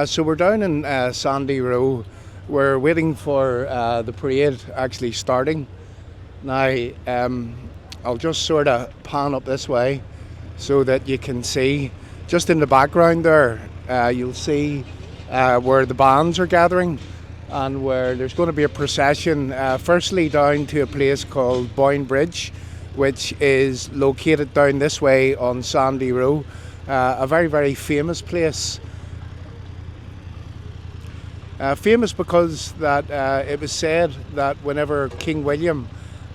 So we're down in Sandy Row. We're waiting for the parade actually starting. Now, I'll just sort of pan up this way so that you can see. Just in the background there, you'll see where the bands are gathering and where there's going to be a procession, firstly down to a place called Boyne Bridge, which is located down this way on Sandy Row, a very, very famous place. Famous because that it was said that whenever King William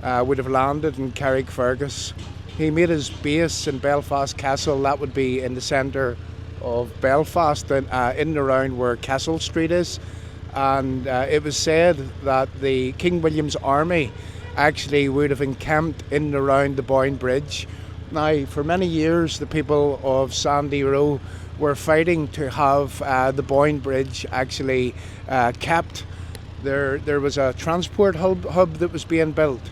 would have landed in Carrickfergus, he made his base in Belfast Castle. That would be in the centre of Belfast, in and around where Castle Street is. And it was said that the King William's army actually would have encamped in and around the Boyne Bridge. Now, for many years, the people of Sandy Row were fighting to have the Boyne Bridge actually kept. There was a transport hub that was being built,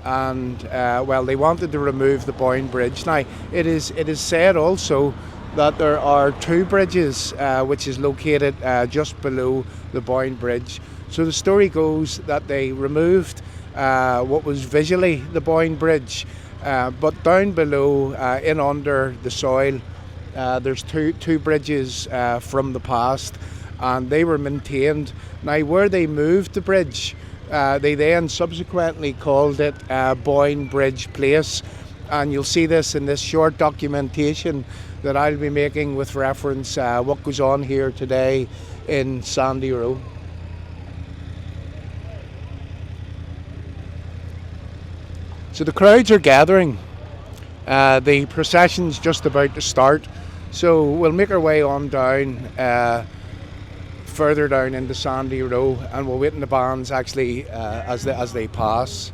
and well, they wanted to remove the Boyne Bridge. Now, it is said also that there are two bridges which is located just below the Boyne Bridge. So the story goes that they removed what was visually the Boyne Bridge, but down below, in under the soil, there's two bridges from the past, and they were maintained. Now, where they moved the bridge, they then subsequently called it Boyne Bridge Place, and you'll see this in this short documentation that I'll be making with reference what goes on here today in Sandy Row. So the crowds are gathering. The procession's just about to start, so we'll make our way on down, further down into Sandy Row, and we'll wait in the bands actually as they pass.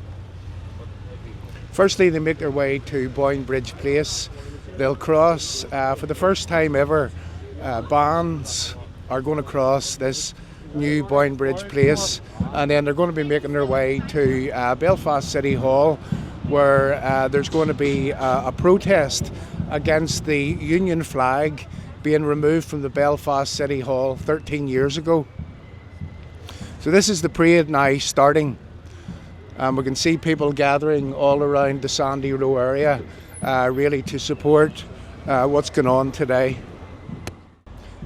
Firstly, they make their way to Boyne Bridge Place. They'll cross, for the first time ever, bands are going to cross this new Boyne Bridge Place, and then they're going to be making their way to Belfast City Hall, where there's going to be a protest against the Union flag being removed from the Belfast City Hall 13 years ago. So this is the parade now starting, and we can see people gathering all around the Sandy Row area, really to support what's going on today.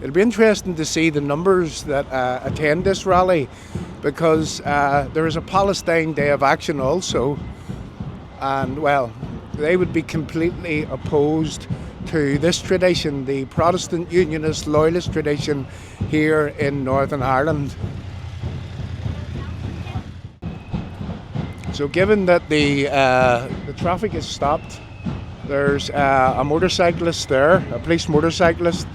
It'll be interesting to see the numbers that attend this rally, because there is a Palestine Day of Action also, and well, they would be completely opposed to this tradition, the Protestant Unionist Loyalist tradition here in Northern Ireland. So given that the traffic is stopped, there's a motorcyclist there, a police motorcyclist,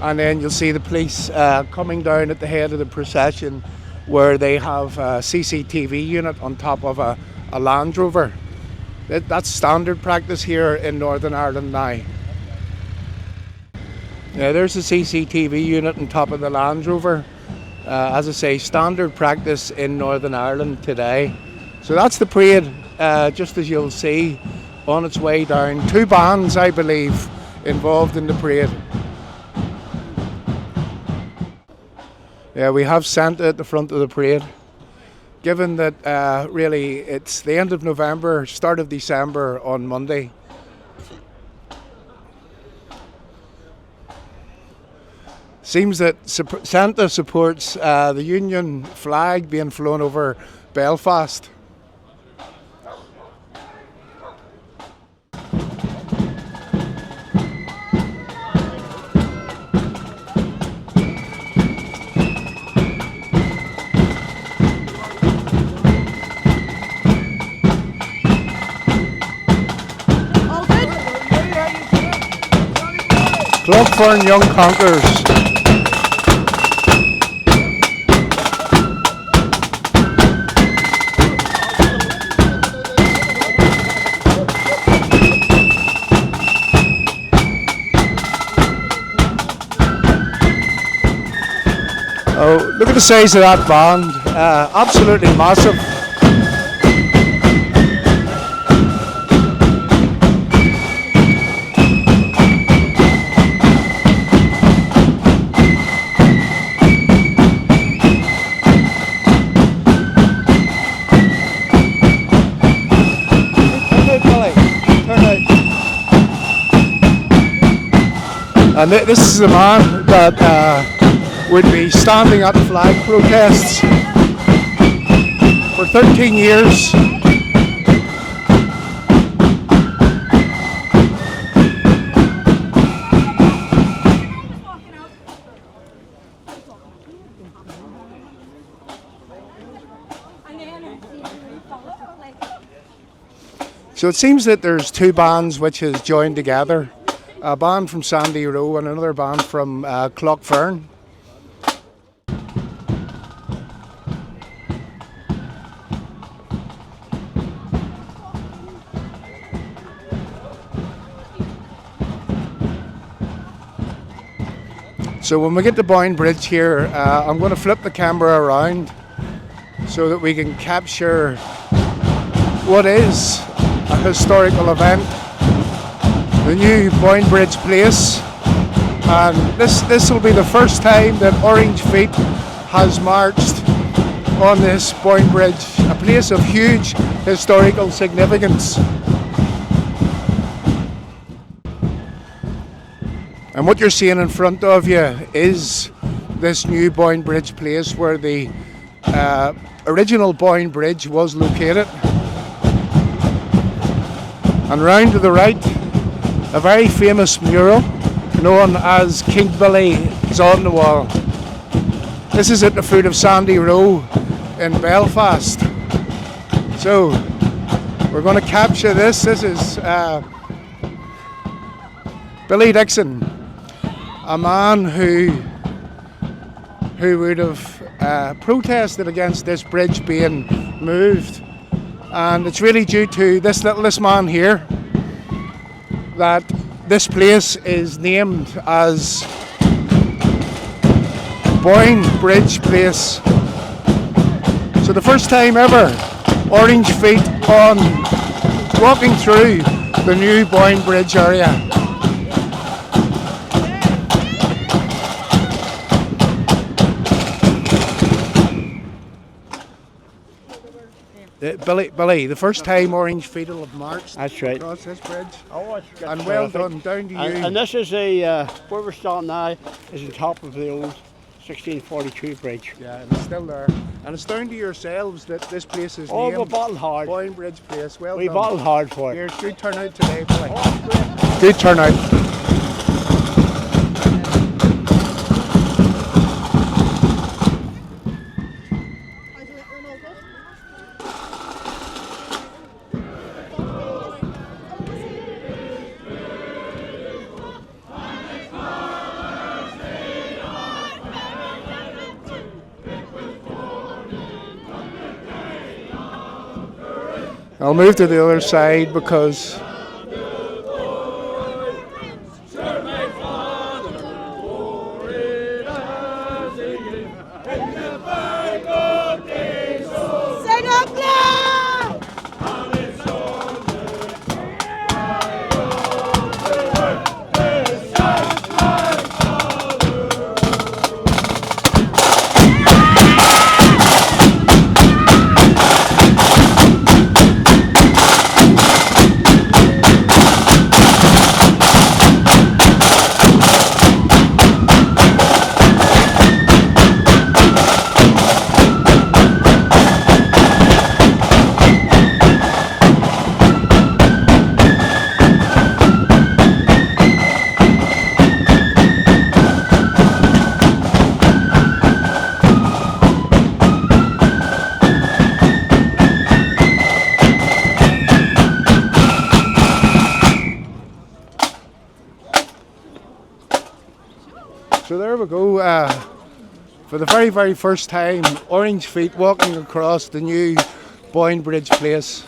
and then you'll see the police coming down at the head of the procession, where they have a CCTV unit on top of a Land Rover. That's standard practice here in Northern Ireland now. Yeah, there's a CCTV unit on top of the Land Rover. As I say, standard practice in Northern Ireland today. So that's the parade, just as you'll see, on its way down. Two bands, I believe, involved in the parade. Yeah, we have Santa at the front of the parade. Given that really it's the end of November, start of December on Monday. Seems that Santa supports the Union flag being flown over Belfast. Clough Young Conquerors. Oh, look at the size of that band. Absolutely massive. And this is the man that would be standing at the flag protests for 13 years. So it seems that there's two bands which has joined together, a band from Sandy Row and another band from Clockfern. So when we get to Boyne Bridge here, I'm going to flip the camera around so that we can capture what is a historical event, the new Boyne Bridge place. And this will be the first time that Orange Feet has marched on this Boyne Bridge, a place of huge historical significance. And what you're seeing in front of you is this new Boyne Bridge place where the original Boyne Bridge was located. And round to the right, a very famous mural known as King Billy is on the wall. This is at the foot of Sandy Row in Belfast. So we're going to capture this. This is Billy Dixon, a man who would have protested against this bridge being moved. And it's really due to this man here that this place is named as Boyne Bridge Place. So the first time ever, Orange Feet on walking through the new Boyne Bridge area. Billy, the first time Orange Feet will have marched across this bridge. Oh, and well done, down to you. And this is where we're standing now is on top of the old 1642 bridge. Yeah, and it's still there. And it's down to yourselves that this place is named we battled hard. Boyne Bridge Place. Well we done. We battled hard for it. Here's good turnout today, Billy. Oh, good turnout. I'll move to the other side because so there we go. For the very, very first time, Orange Feet walking across the new Boyne Bridge Place.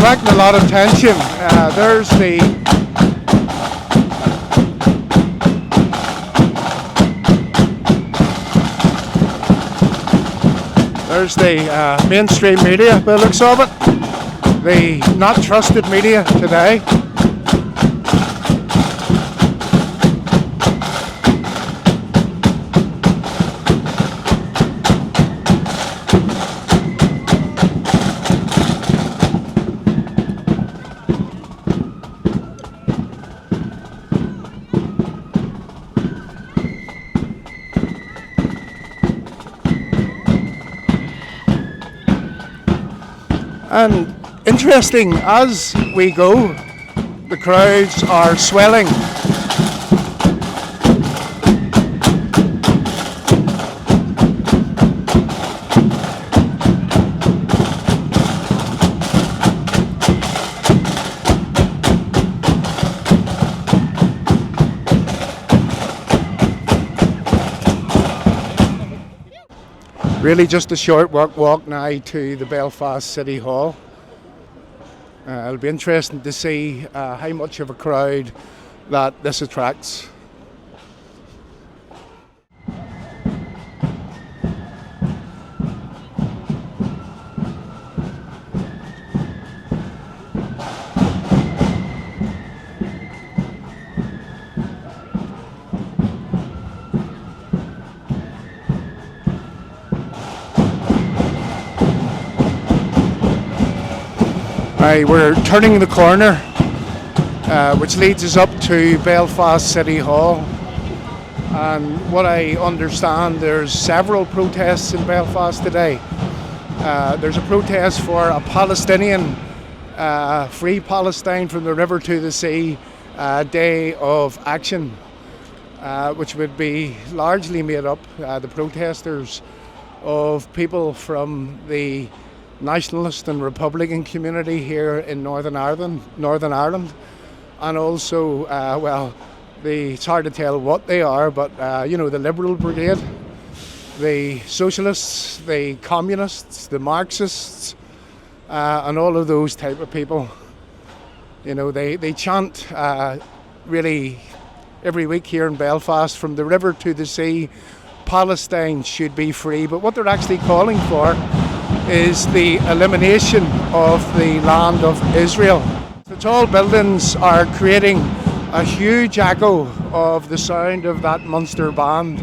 attracting a lot of attention. There's the mainstream media, by the looks of it. The not trusted media today. And interesting, as we go, the crowds are swelling. Really just a short walk now to the Belfast City Hall. It'll be interesting to see how much of a crowd that this attracts. We're turning the corner, which leads us up to Belfast City Hall. And what I understand, there's several protests in Belfast today. There's a protest for a Palestinian, free Palestine from the river to the sea, day of action, which would be largely made up, the protesters, of people from the nationalist and Republican community here in Northern Ireland, and also, it's hard to tell what they are, but the Liberal Brigade, the Socialists, the Communists, the Marxists, and all of those type of people. They chant really every week here in Belfast, from the river to the sea, Palestine should be free. But what they're actually calling for is the elimination of the land of Israel. The tall buildings are creating a huge echo of the sound of that Munster band.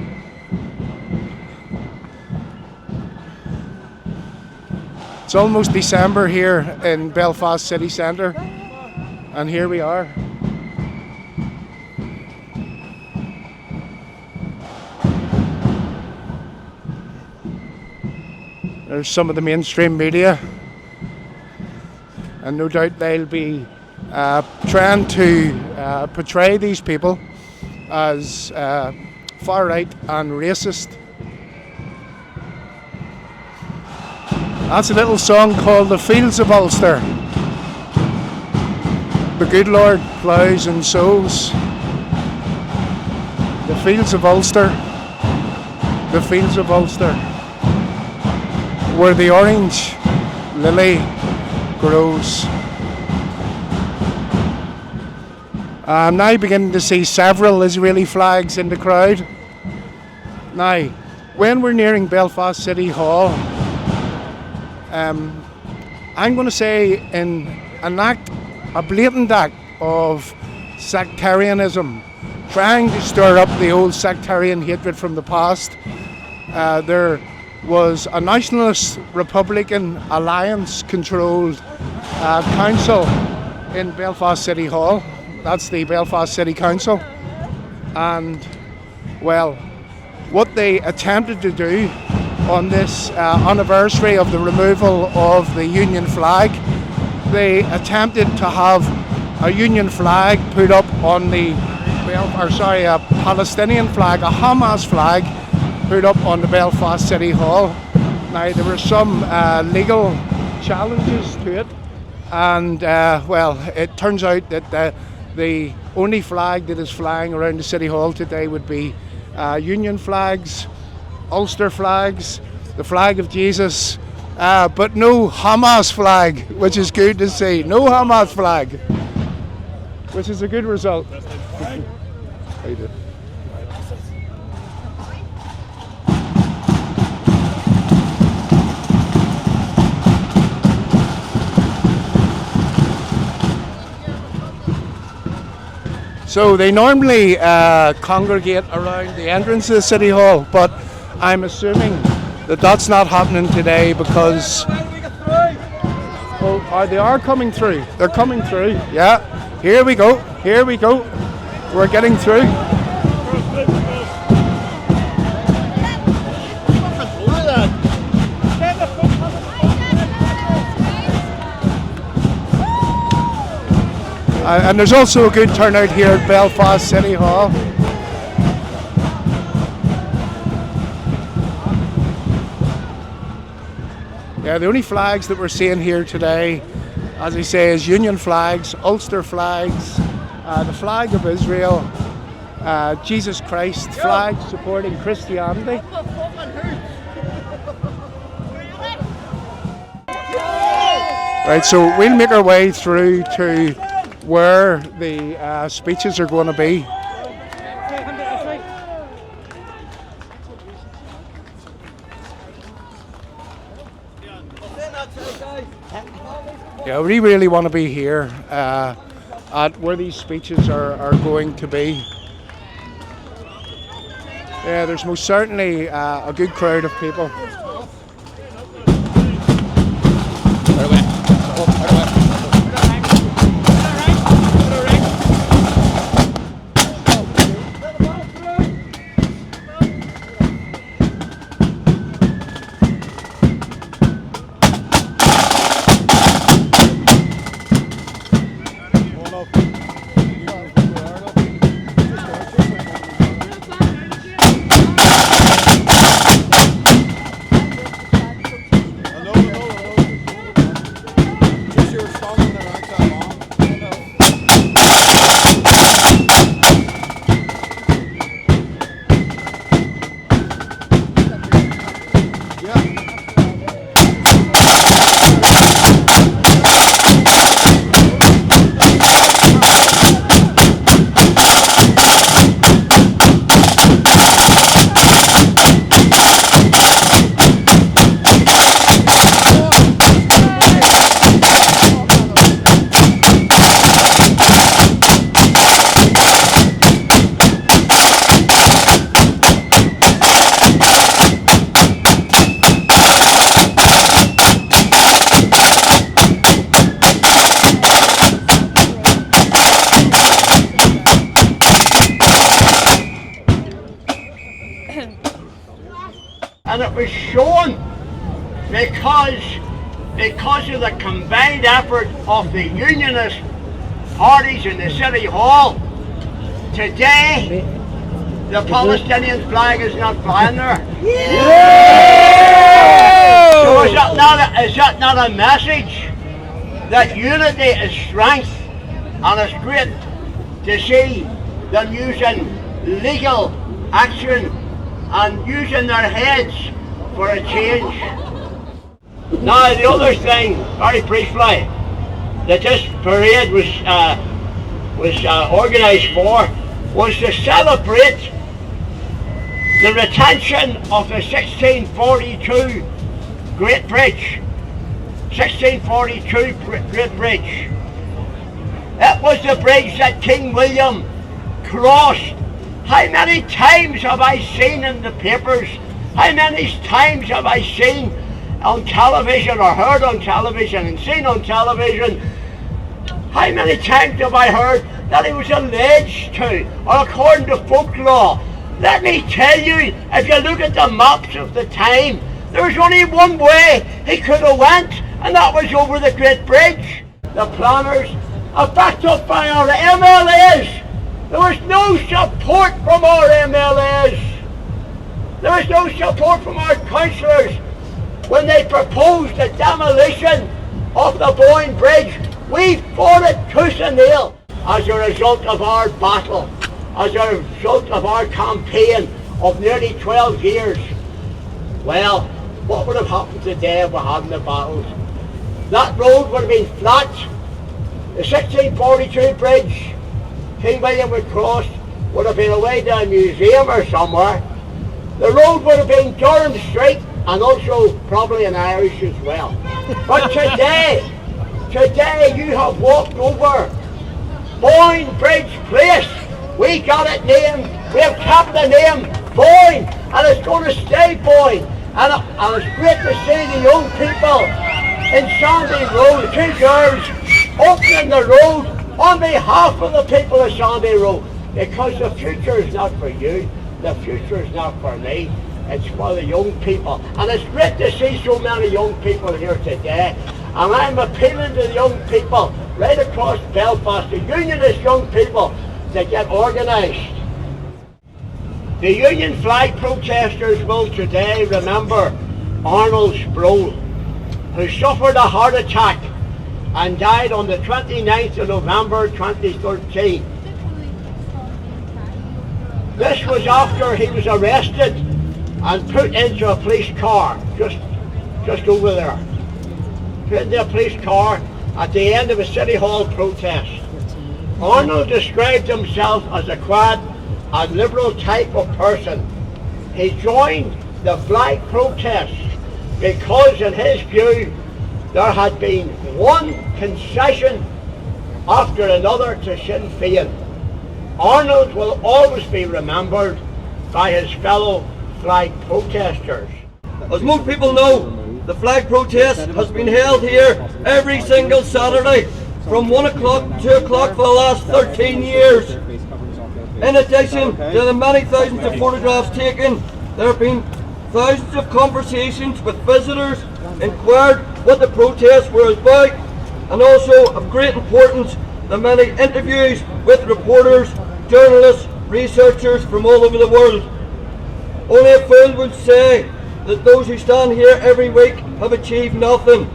It's almost December here in Belfast city centre, and here we are. There's some of the mainstream media, and no doubt they'll be trying to portray these people as far right and racist. That's a little song called The Fields of Ulster. The good Lord ploughs and sows. The fields of Ulster, the fields of Ulster, where the orange lily grows. I'm now beginning to see several Israeli flags in the crowd. Now, when we're nearing Belfast City Hall, I'm going to say in a blatant act of sectarianism, trying to stir up the old sectarian hatred from the past, there was a nationalist Republican alliance controlled council in Belfast City Hall. That's the Belfast City Council. And well, what they attempted to do on this anniversary of the removal of the Union flag, they attempted to have a Union flag put up on a Palestinian flag, a Hamas flag, put up on the Belfast City Hall. Now, there were some legal challenges to it, and it turns out that the only flag that is flying around the City Hall today would be Union flags, Ulster flags, the flag of Jesus, but no HAMAS flag, which is good to see. No HAMAS flag, which is a good result. How you doing? So they normally congregate around the entrance of the City Hall, but I'm assuming that that's not happening today because they are coming through. They're coming through. Yeah. Here we go. Here we go. We're getting through. And there's also a good turnout here at Belfast City Hall. Yeah, the only flags that we're seeing here today, as I say, is Union flags, Ulster flags, the flag of Israel, Jesus Christ flag supporting Christianity. Right, so we'll make our way through to where the speeches are going to be. Yeah, we really want to be here at where these speeches are going to be. Yeah, there's most certainly a good crowd of people. And it was shown because of the combined effort of the unionist parties in the City Hall. Today, the Palestinian flag is not flying there. So is that not a message that unity is strength, and it's great to see them using legal action and using their heads for a change. Now the other thing, very briefly, that this parade was organised for was to celebrate the retention of the 1642 Great Bridge. 1642 Great Bridge. It was the bridge that King William crossed. How many times have I seen in the papers, how many times have I seen on television or heard on television and seen on television, how many times have I heard that he was alleged to, or according to folklore? Let me tell you, if you look at the maps of the time, there was only one way he could have went, and that was over the Great Bridge. The planners are backed up by our MLAs. There was no support from our MLAs. There was no support from our councillors when they proposed the demolition of the Boyne Bridge. We fought it tooth and nail. As a result of our battle, as a result of our campaign of nearly 12 years, well, what would have happened today if we hadn't the battles? That road would have been flat. The 1642 bridge King William would cross would have been away to a museum or somewhere. The road would have been Durham Street and also probably an Irish as well. But today you have walked over Boyne Bridge Place. We got it named, we have kept the name Boyne, and it's going to stay Boyne. And it's great to see the young people in Sandy Road, the two girls opening the road on behalf of the people of Sandy Road. Because the future is not for you, the future is not for me, it's for the young people. And it's great to see so many young people here today. And I'm appealing to the young people right across Belfast, the unionist young people, to get organised. The Union flag protesters will today remember Arnold Sproul, who suffered a heart attack and died on the 29th of November 2013. This was after he was arrested and put into a police car, just over there. Put into a police car at the end of a City Hall protest. Arnold described himself as a quiet and liberal type of person. He joined the flag protest because, in his view, there had been one concession after another to Sinn Féin. Arnold will always be remembered by his fellow flag protesters. As most people know, the flag protest has been held here every single Saturday from 1 o'clock to 2 o'clock for the last 13 years. In addition to the many thousands of photographs taken, there have been thousands of conversations with visitors, inquired what the protests were about, and also of great importance, the many interviews with reporters, journalists, researchers from all over the world. Only a fool would say that those who stand here every week have achieved nothing.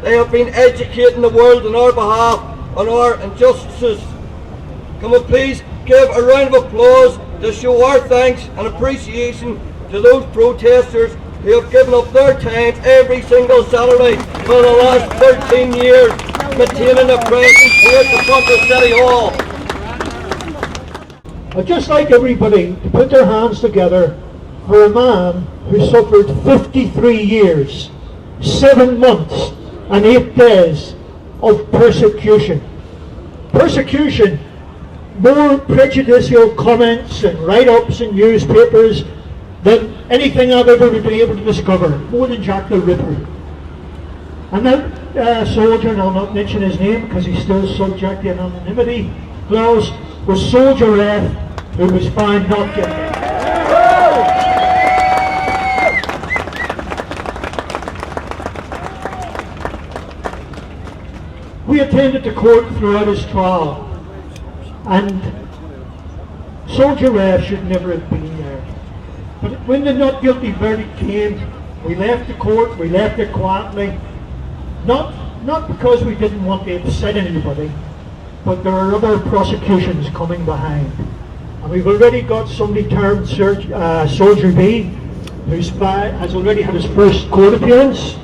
They have been educating the world on our behalf on our injustices. Can we please give a round of applause to show our thanks and appreciation to those protesters who have given up their time every single Saturday for the last 13 years, maintaining a presence here at the front of City Hall. I'd just like everybody to put their hands together for a man who suffered 53 years, 7 months and 8 days of persecution. Persecution, more prejudicial comments and write-ups in newspapers than anything I've ever been able to discover, more than Jack the Ripper. And that soldier, and I'll not mention his name because he's still subject to anonymity clause, was Soldier F, who was found not guilty. We attended the court throughout his trial, and Soldier F should never have been there. But when the not guilty verdict came, we left the court, we left it quietly, not because we didn't want to upset anybody, but there are other prosecutions coming behind. And we've already got somebody termed Soldier B, who has already had his first court appearance.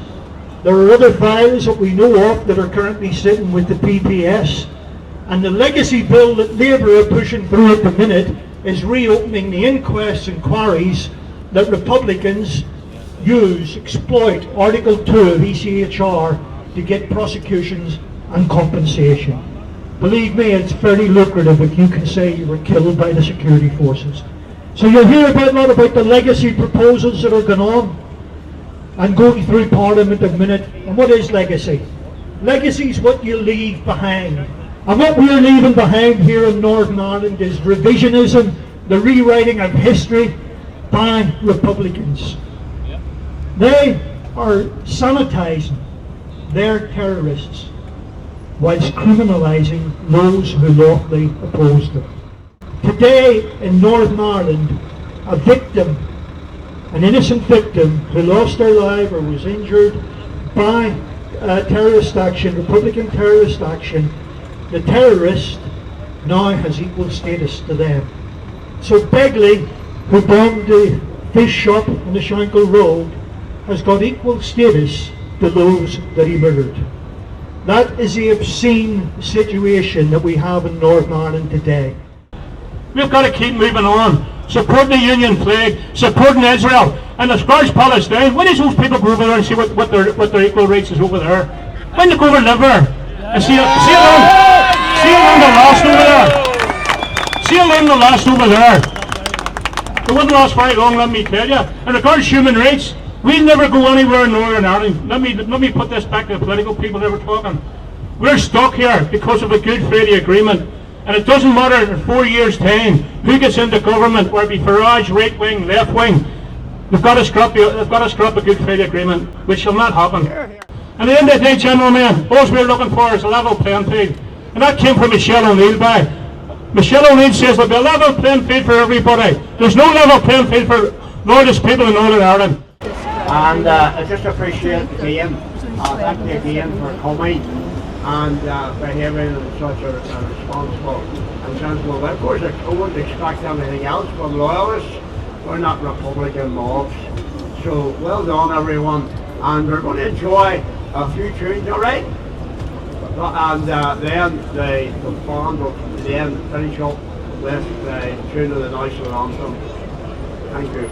There are other files that we know of that are currently sitting with the PPS. And the legacy bill that Labour are pushing through at the minute is reopening the inquests and inquiries that Republicans exploit Article 2 of ECHR to get prosecutions and compensation. Believe me, it's very lucrative if you can say you were killed by the security forces. So you'll hear a lot about the legacy proposals that are going on and going through Parliament at the minute. And what is legacy? Legacy is what you leave behind. And what we're leaving behind here in Northern Ireland is revisionism, the rewriting of history by Republicans. They are sanitising their terrorists whilst criminalising those who lawfully oppose them. Today in Northern Ireland, a victim, an innocent victim who lost their life or was injured by terrorist action, Republican terrorist action, the terrorist now has equal status to them. So Begley, who bombed the fish shop on the Shankill Road, has got equal status to those that he murdered. That is the obscene situation that we have in Northern Ireland today. We've got to keep moving on, supporting the Union flag, supporting Israel, and as far as Palestine, when does those people go over there and see what their equal rights is over there? When they go over and live there and see along the last over there. See along the last over there. They wouldn't last very long, let me tell you. And regards human rights, we'll never go anywhere in Northern Ireland. Let me put this back to the political people that were talking. We're stuck here because of a Good Friday Agreement. And it doesn't matter in 4 years' time who gets into government, whether it be Farage, right wing, left wing. They've got to scrap a Good Friday Agreement, which shall not happen. And at the end of the day, gentlemen, all we're looking for is a level playing field. And that came from Michelle O'Neill by. Michelle O'Neill says there'll be a level playing field for everybody. There's no level playing field for Northern people in Northern Ireland. And I just appreciate the game. Thank you again for coming and behaving in such a responsible and sensible way. Of course, I wouldn't expect anything else from loyalists. We're not Republican mobs. So well done, everyone. And we're going to enjoy a few tunes, all right? And then the band will then finish up with the tune of the national anthem. Thank you.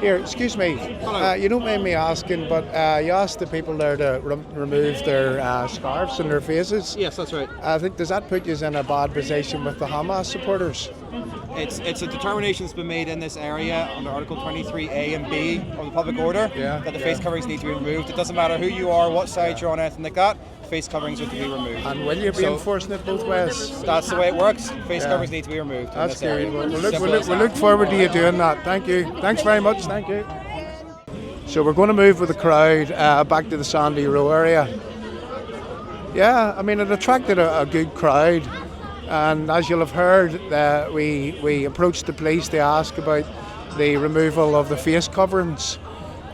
Here, excuse me, you don't mind me asking, but you asked the people there to remove their scarves and their faces. Yes, that's right. I think, does that put you in a bad position with the Hamas supporters? It's a determination that's been made in this area under Article 23A and B of the public order that the face coverings need to be removed. It doesn't matter who you are, what side you're on, anything like that. face coverings are to be removed. And will you be So enforcing it both ways? that's the way it works. Face Yeah. coverings need to be removed. in That's this area. good. Simple as We'll that. look forward to you doing that. Thank you. Thanks very much. Thank you. So we're going to move with the crowd back to the Sandy Row area. Yeah, I mean, it attracted a good crowd. And as you'll have heard, we approached the police to ask about the removal of the face coverings.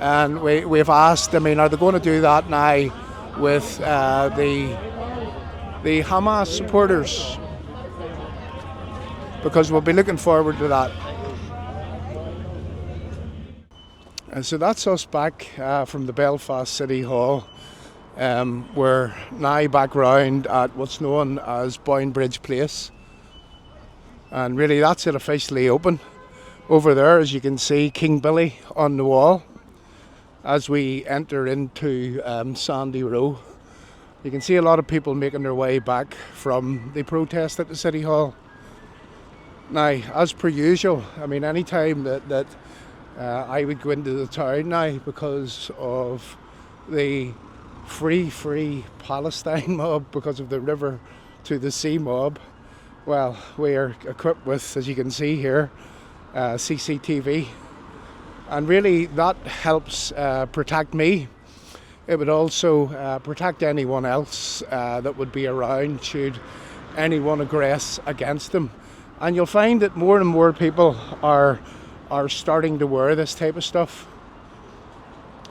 And we've asked, I mean, are they going to do that now with the HAMAS supporters? Because we'll be looking forward to that. And so that's us back from the Belfast City Hall. We're now back round at what's known as Boyne Bridge Place. And really that's it officially open. Over there, as you can see, King Billy on the wall. As we enter into Sandy Row, you can see a lot of people making their way back from the protest at the City Hall. Now, as per usual, I mean, any time that I would go into the town now because of the free Palestine mob, because of the river to the sea mob, well, we are equipped with, as you can see here, CCTV. And really that helps protect me. It would also protect anyone else that would be around should anyone aggress against them. And you'll find that more and more people are starting to wear this type of stuff.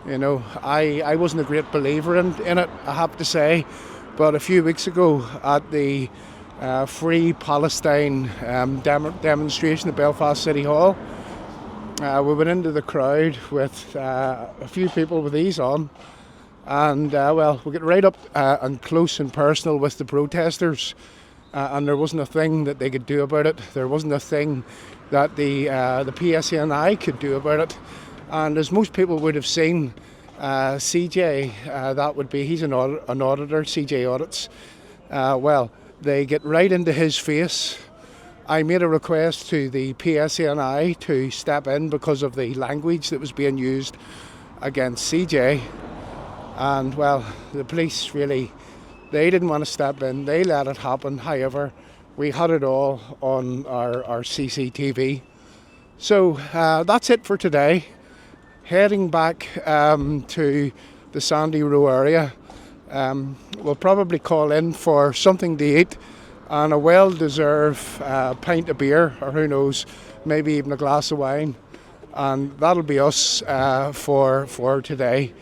You know, I wasn't a great believer in it, I have to say, but a few weeks ago at the Free Palestine demonstration at Belfast City Hall, we went into the crowd with a few people with these on, and well, we get right up and close and personal with the protesters, and there wasn't a thing that they could do about it. There wasn't a thing that the PSNI could do about it. And as most people would have seen, CJ, that would be, he's an auditor, CJ Audits. Well, they get right into his face. I made a request to the PSNI to step in because of the language that was being used against CJ. And well, the police really, they didn't want to step in. They let it happen. However, we had it all on our CCTV. So that's it for today. Heading back to the Sandy Row area. We'll probably call in for something to eat and a well-deserved pint of beer, or who knows, maybe even a glass of wine. And that'll be us for today.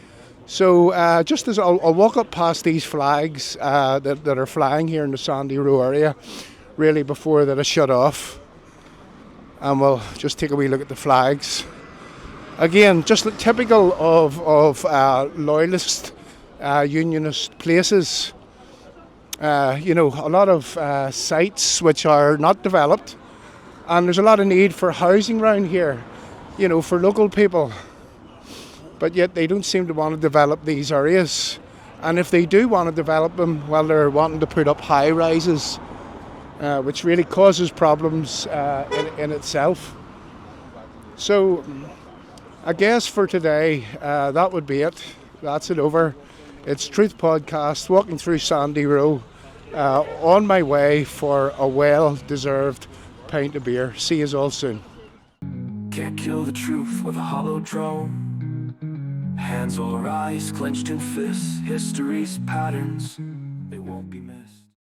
So just as I'll walk up past these flags that are flying here in the Sandy Row area, really before that are shut off. And we'll just take a wee look at the flags. Again, just typical of loyalist, unionist places. You know, a lot of sites which are not developed, and there's a lot of need for housing around here, you know, for local people. But yet they don't seem to want to develop these areas. And if they do want to develop them, well, they're wanting to put up high rises, which really causes problems in itself. So I guess for today, that would be it. That's it over. It's Truth Podcast, walking through Sandy Row, on my way for a well-deserved pint of beer. See you all soon. Can't kill the truth with a hollow drone. Hands or eyes clenched in fists, history's patterns, they won't be missed.